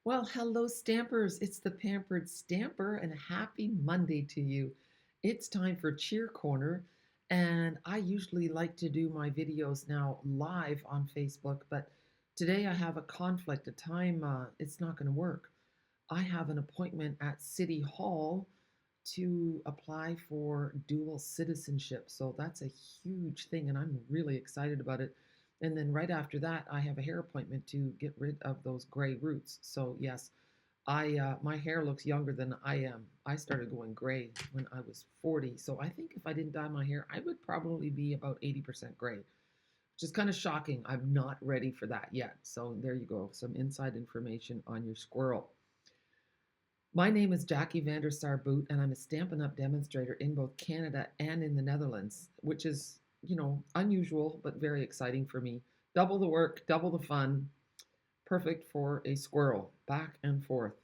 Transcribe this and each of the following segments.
Well, hello, Stampers. It's the Pampered Stamper, and happy Monday to you. It's time for Cheer Corner, and I usually like to do my videos now live on Facebook, but today I have a conflict, a time it's not going to work. I have an appointment at City Hall to apply for dual citizenship. So that's a huge thing, and I'm really excited about it. And then right after that, I have a hair appointment to get rid of those gray roots. So yes, I my hair looks younger than I am. I started going gray when I was 40. So I think if I didn't dye my hair, I would probably be about 80% gray, which is kind of shocking. I'm not ready for that yet. So there you go, some inside information on your squirrel. My name is Jackie Vandersar Boot, and I'm a Stampin' Up! Demonstrator in both Canada and in the Netherlands, which is, unusual but very exciting for me. Double the work, double the fun, perfect for a squirrel, back and forth.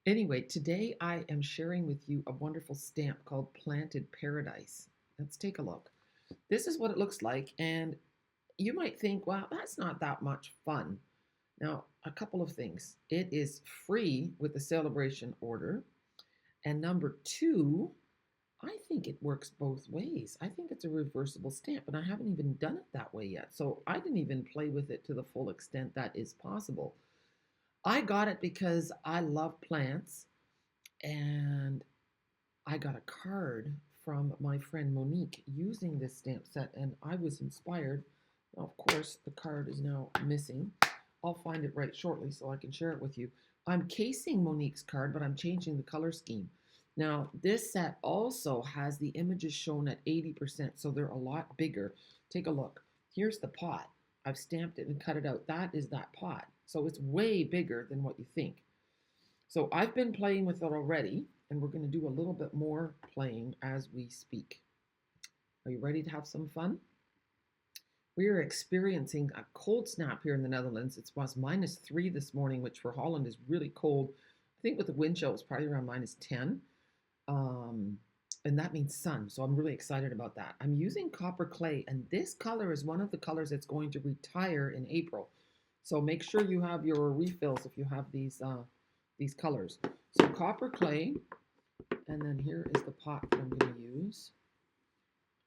Anyway, today I am sharing with you a wonderful stamp called Planted Paradise. Let's take a look. This is what it looks like, and you might think, well, that's not that much fun. Now, a couple of things. It is free with the Saleabration order. And number two, I think it works both ways. I think it's a reversible stamp, and I haven't even done it that way yet. So I didn't even play with it to the full extent that is possible. I got it because I love plants, and I got a card from my friend Monique using this stamp set, and I was inspired. Now, of course, the card is now missing. I'll find it right shortly so I can share it with you. I'm casing Monique's card, but I'm changing the color scheme. Now, this set also has the images shown at 80%, so they're a lot bigger. Take a look. Here's the pot. I've stamped it and cut it out. That is that pot. So it's way bigger than what you think. So I've been playing with it already, and we're going to do a little bit more playing as we speak. Are you ready to have some fun? We are experiencing a cold snap here in the Netherlands. It was -3 this morning, which for Holland is really cold. I think with the wind chill, it's probably around -10. And that means sun. So I'm really excited about that. I'm using copper clay, and this color is one of the colors that's going to retire in April. So make sure you have your refills if you have these colors. So copper clay, and then here is the pot that I'm going to use.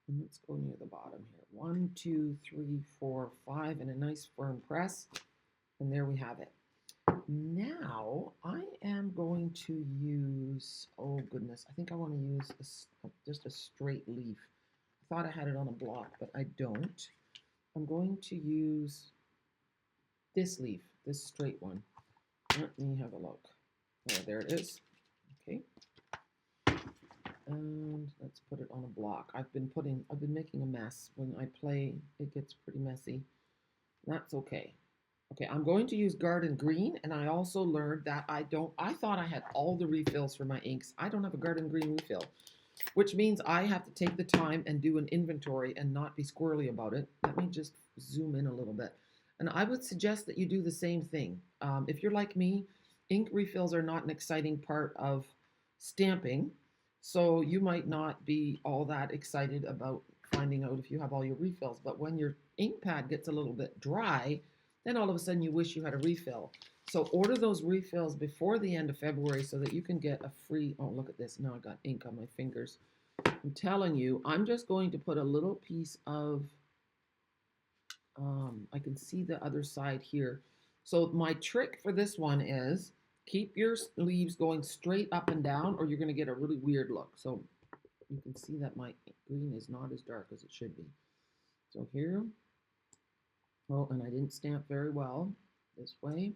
And let's go near the bottom here. 1, 2, 3, 4, 5, and a nice firm press. And there we have it. Now I am going to use, oh goodness, I think I want to use just a straight leaf. I thought I had it on a block, but I don't. I'm going to use this leaf, this straight one. Let me have a look. Oh, there it is. Okay. And let's put it on a block. I've been making a mess. When I play, it gets pretty messy. That's okay. Okay, I'm going to use Garden Green, and I also learned that I thought I had all the refills for my inks. I don't have a Garden Green refill, which means I have to take the time and do an inventory and not be squirrely about it. Let me just zoom in a little bit. And I would suggest that you do the same thing. If you're like me, ink refills are not an exciting part of stamping. So you might not be all that excited about finding out if you have all your refills. But when your ink pad gets a little bit dry, then all of a sudden you wish you had a refill. So order those refills before the end of February so that you can get a free, oh, look at this. Now I got ink on my fingers. I'm telling you, I'm just going to put a little piece of, I can see the other side here. So my trick for this one is keep your leaves going straight up and down, or you're going to get a really weird look. So you can see that my green is not as dark as it should be. So here, oh, and I didn't stamp very well this way.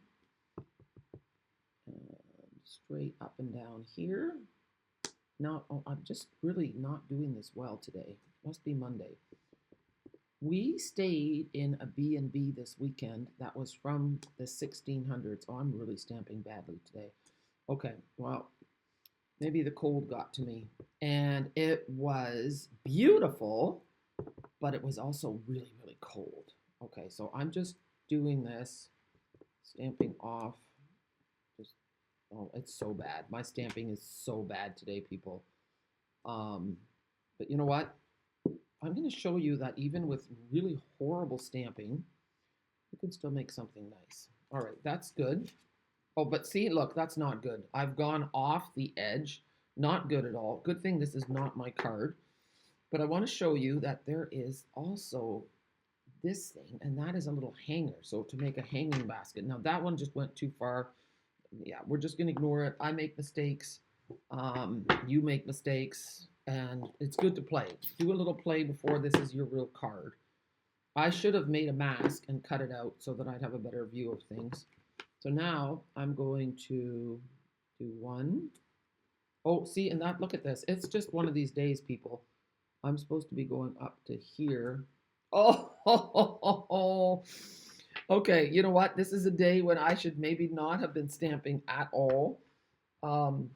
And straight up and down here. Now, oh, I'm just really not doing this well today. Must be Monday. We stayed in a B&B this weekend that was from the 1600s. Oh, I'm really stamping badly today. Okay, well, maybe the cold got to me. And it was beautiful, but it was also really, really cold. Okay, so I'm just doing this, stamping off. Just, oh, it's so bad. My stamping is so bad today, people. But you know what? I'm going to show you that even with really horrible stamping, you can still make something nice. All right, that's good. Oh, but see, look, that's not good. I've gone off the edge. Not good at all. Good thing this is not my card. But I want to show you that there is also this thing, and that is a little hanger. So to make a hanging basket. Now that one just went too far. Yeah, we're just going to ignore it. I make mistakes. You make mistakes. And it's good to play. Do a little play before this is your real card. I should have made a mask and cut it out so that I'd have a better view of things. So now I'm going to do one. Oh, see, and that, look at this. It's just one of these days, people. I'm supposed to be going up to here. Oh, okay. You know what? This is a day when I should maybe not have been stamping at all. Um,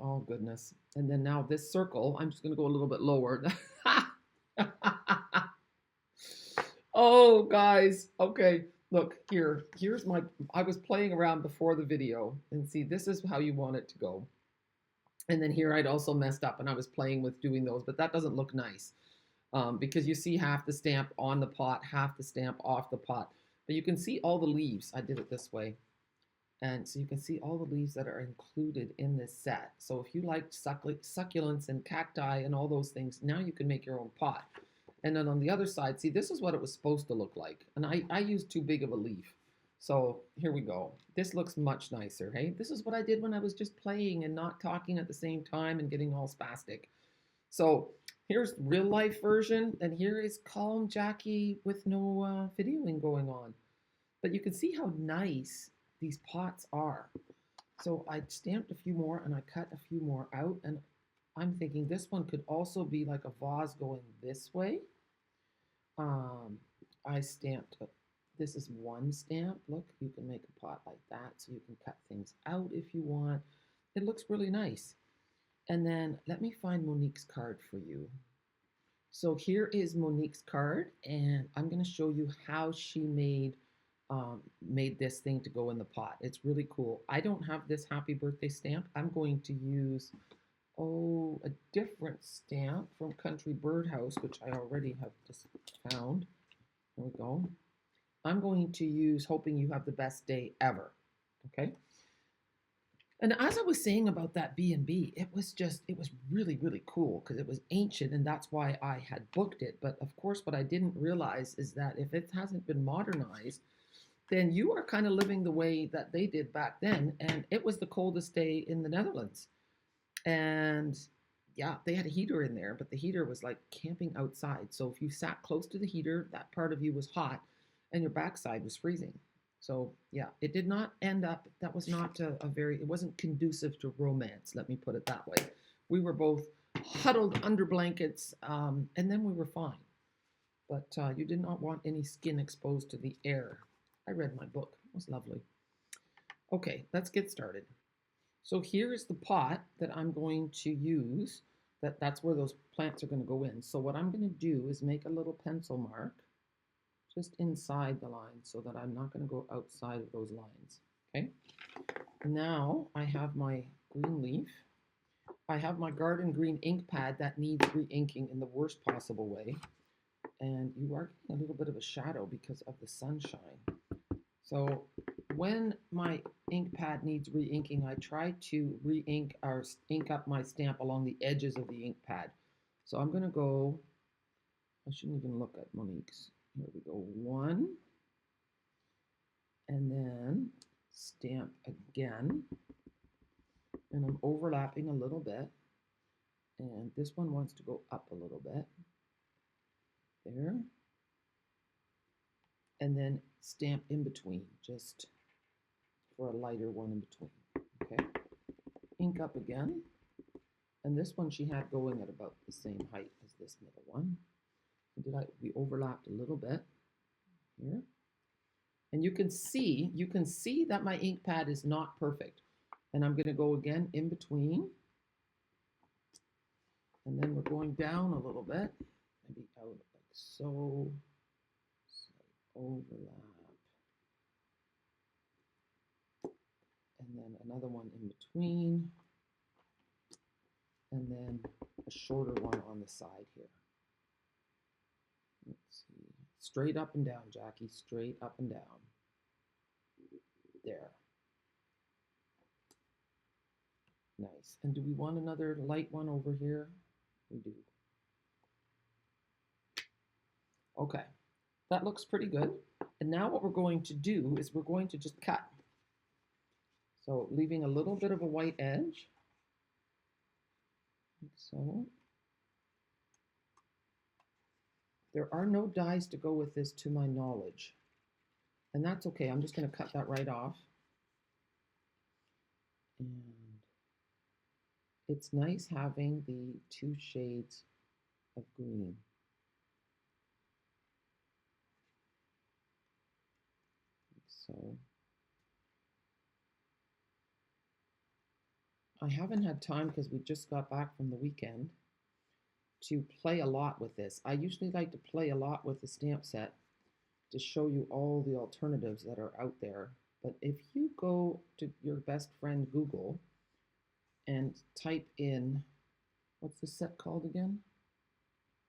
oh, goodness. And then now this circle, I'm just going to go a little bit lower. Oh, guys. Okay. Look, here's my, I was playing around before the video, and see, this is how you want it to go. And then here I'd also messed up and I was playing with doing those, but that doesn't look nice because you see half the stamp on the pot, half the stamp off the pot. But you can see all the leaves. I did it this way. And so you can see all the leaves that are included in this set. So if you like succulents and cacti and all those things, now you can make your own pot. And then on the other side, see, this is what it was supposed to look like. And I used too big of a leaf. So here we go. This looks much nicer, hey? This is what I did when I was just playing and not talking at the same time and getting all spastic. So here's real life version, and here is calm Jackie with no videoing going on. But you can see how nice these pots are. So I stamped a few more and I cut a few more out, and I'm thinking this one could also be like a vase going this way. I stamped, this is one stamp. Look, you can make a pot like that, so you can cut things out if you want. It looks really nice. And then let me find Monique's card for you. So here is Monique's card, and I'm going to show you how she made this thing to go in the pot. It's really cool. I don't have this happy birthday stamp. I'm going to use, oh, a different stamp from Country Birdhouse, which I already have just found. There we go. I'm going to use Hoping You Have the Best Day Ever. Okay. And as I was saying about that B&B, it was really, really cool because it was ancient, and that's why I had booked it. But of course, what I didn't realize is that if it hasn't been modernized, then you are kind of living the way that they did back then. And it was the coldest day in the Netherlands. And yeah, they had a heater in there, but the heater was like camping outside. So if you sat close to the heater, that part of you was hot and your backside was freezing. So yeah, it did not end up, that was not it wasn't conducive to romance, let me put it that way. We were both huddled under blankets, and then we were fine. But you did not want any skin exposed to the air. I read my book, it was lovely. Okay, let's get started. So here is the pot that I'm going to use. That's where those plants are going to go in. So what I'm going to do is make a little pencil mark just inside the line so that I'm not going to go outside of those lines. Okay. Now I have my green leaf. I have my garden green ink pad that needs re-inking in the worst possible way. And you are getting a little bit of a shadow because of the sunshine. So when my ink pad needs re-inking, I try to re-ink or ink up my stamp along the edges of the ink pad. So I'm going to go, I shouldn't even look at Monique's. Here we go, one, and then stamp again. And I'm overlapping a little bit. And this one wants to go up a little bit. There. And then stamp in between, just for a lighter one in between. Okay. Ink up again. And this one she had going at about the same height as this middle one. We overlapped a little bit here. And you can see that my ink pad is not perfect. And I'm going to go again in between. And then we're going down a little bit, maybe out like so. Overlap. And then another one in between. And then a shorter one on the side here. Let's see. Straight up and down, Jackie. Straight up and down. There. Nice. And do we want another light one over here? We do. Okay, that looks pretty good. And now what we're going to do is we're going to just cut. So leaving a little bit of a white edge, like so. There are no dies to go with this to my knowledge. And that's okay, I'm just gonna cut that right off. And it's nice having the two shades of green. Like so. I haven't had time because we just got back from the weekend to play a lot with this. I usually like to play a lot with the stamp set to show you all the alternatives that are out there. But if you go to your best friend Google and type in, what's the set called again?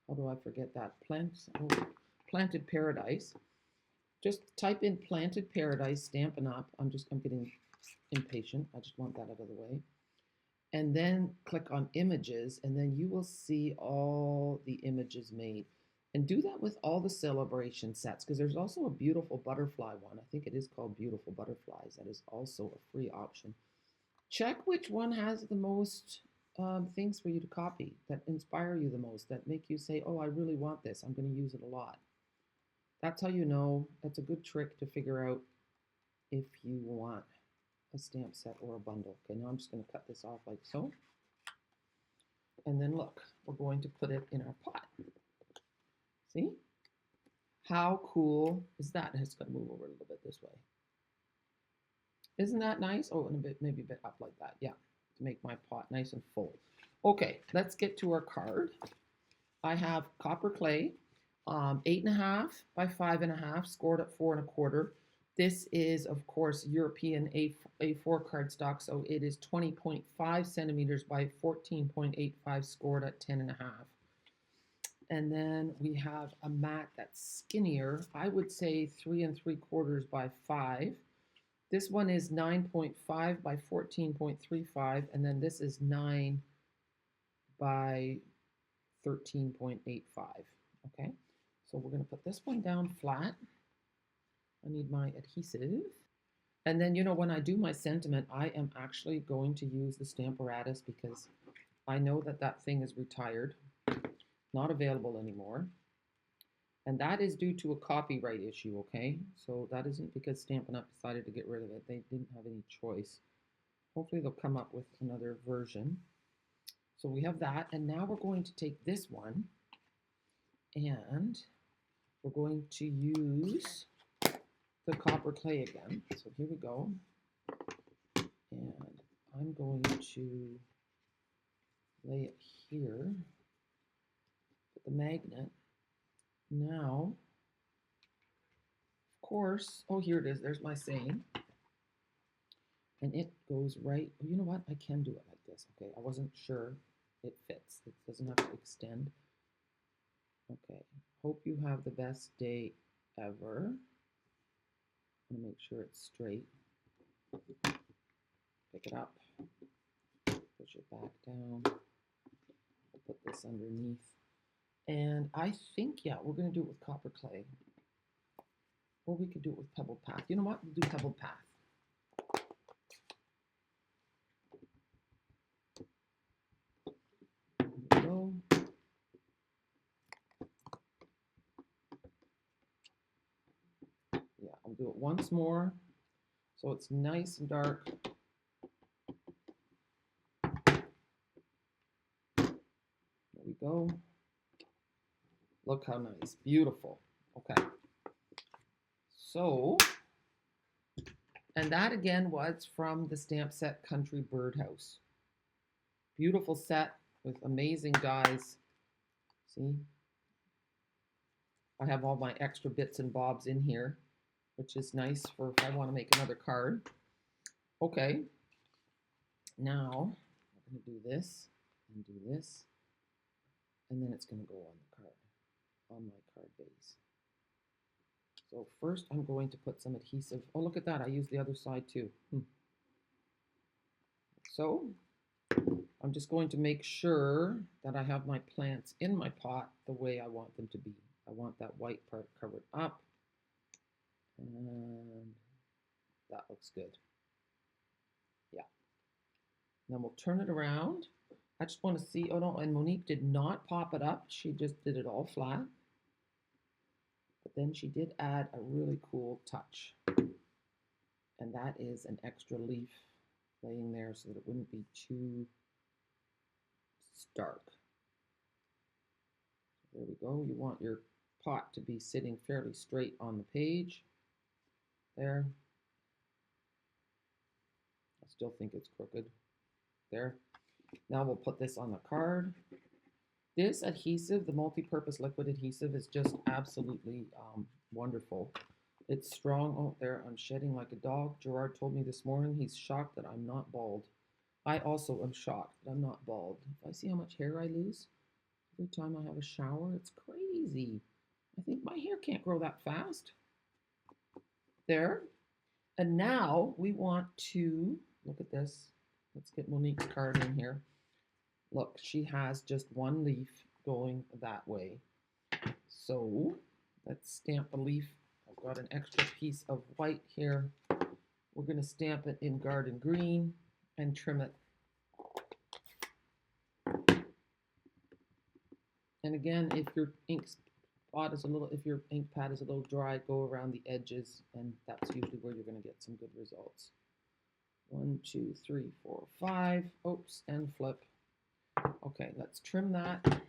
How do I forget that? Planted Paradise. Just type in Planted Paradise, Stampin' Up. I'm getting impatient. I just want that out of the way. And then click on images, and then you will see all the images made. And do that with all the Saleabration sets, because there's also a beautiful butterfly one. I think it is called Beautiful Butterflies. That is also a free option. Check which one has the most things for you to copy that inspire you the most, that make you say, oh, I really want this. I'm going to use it a lot. That's how you know. That's a good trick to figure out if you want a stamp set or a bundle. Okay, now I'm just going to cut this off like so. And then look, we're going to put it in our pot. See? How cool is that? It's going to move over a little bit this way. Isn't that nice? Oh, and a bit, maybe a bit up like that. Yeah, to make my pot nice and full. Okay, let's get to our card. I have copper clay, 8.5 by 5.5, scored at 4 1/4. This is, of course, European A4 cardstock, so it is 20.5 centimeters by 14.85, scored at 10.5. And then we have a mat that's skinnier. I would say 3 3/4 by 5. This one is 9.5 by 14.35, and then this is 9 by 13.85. Okay, so we're going to put this one down flat. I need my adhesive. And then, you know, when I do my sentiment, I am actually going to use the Stamparatus because I know that that thing is retired, not available anymore. And that is due to a copyright issue, okay? So that isn't because Stampin' Up! Decided to get rid of it. They didn't have any choice. Hopefully they'll come up with another version. So we have that, and now we're going to take this one, and we're going to use the copper clay again. So here we go. And I'm going to lay it here, put the magnet. Now, of course, oh, here it is. There's my saying. And it goes right, oh, you know what? I can do it like this. Okay, I wasn't sure it fits. It doesn't have to extend. Okay, hope you have the best day ever. I'm gonna make sure it's straight. Pick it up, push it back down. I'll put this underneath. And I think, yeah, we're gonna do it with copper clay. Or we could do it with pebbled path. You know what? We'll do pebbled path. There we go. Yeah, I'll do it once more so it's nice and dark. There we go. Look how nice. Beautiful. Okay. So, and that again was from the stamp set Country Birdhouse. Beautiful set with amazing dies. See? I have all my extra bits and bobs in here, which is nice for if I want to make another card. Okay. Now, I'm going to do this and do this, and then it's going to go on the card, on my card base. So first I'm going to put some adhesive. Oh, look at that. I used the other side too. So I'm just going to make sure that I have my plants in my pot the way I want them to be. I want that white part covered up, and that looks good. Yeah. Then we'll turn it around. I just want to see, oh no, and Monique did not pop it up. She just did it all flat. But then she did add a really cool touch. And that is an extra leaf laying there so that it wouldn't be too stark. There we go. You want your pot to be sitting fairly straight on the page. There. I still think it's crooked. There. Now we'll put this on the card. This adhesive, the multi-purpose liquid adhesive, is just absolutely wonderful. It's strong. Oh, there, I'm shedding like a dog. Gerard told me this morning he's shocked that I'm not bald. I also am shocked that I'm not bald. If I see how much hair I lose every time I have a shower, it's crazy. I think my hair can't grow that fast. There. And now we want to, look at this. Let's get Monique's card in here. Look, she has just one leaf going that way. So let's stamp a leaf. I've got an extra piece of white here. We're going to stamp it in garden green and trim it. And again, if your ink pad is a little dry, go around the edges, and that's usually where you're going to get some good results. 1, 2, 3, 4, 5. Oops, and flip. Okay, let's trim that.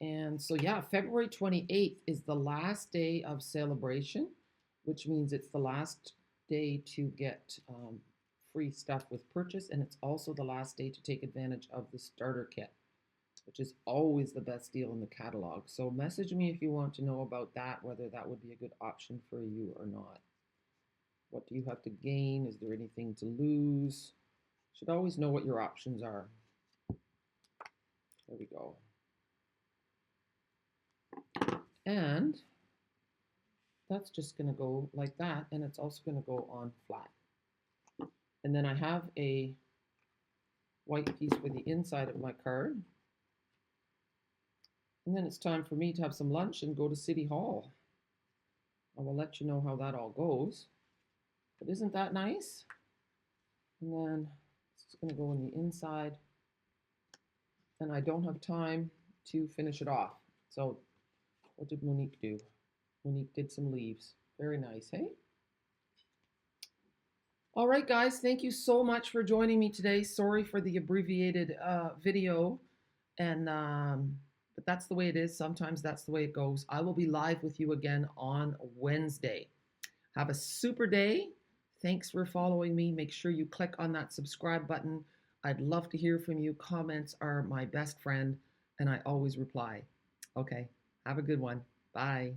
And so yeah, February 28th is the last day of Saleabration, which means it's the last day to get free stuff with purchase, and it's also the last day to take advantage of the starter kit, which is always the best deal in the catalog. So message me if you want to know about that, whether that would be a good option for you or not. What do you have to gain? Is there anything to lose? You should always know what your options are. There we go. And that's just going to go like that, and it's also going to go on flat. And then I have a white piece for the inside of my card. And then it's time for me to have some lunch and go to City Hall. I will let you know how that all goes. But isn't that nice? And then it's going to go on the inside. And I don't have time to finish it off. So what did Monique do? Monique did some leaves. Very nice, hey? All right, guys, thank you so much for joining me today. Sorry for the abbreviated video, and but that's the way it is. Sometimes that's the way it goes. I will be live with you again on Wednesday. Have a super day. Thanks for following me. Make sure you click on that subscribe button. I'd love to hear from you. Comments are my best friend, and I always reply. Okay, have a good one. Bye.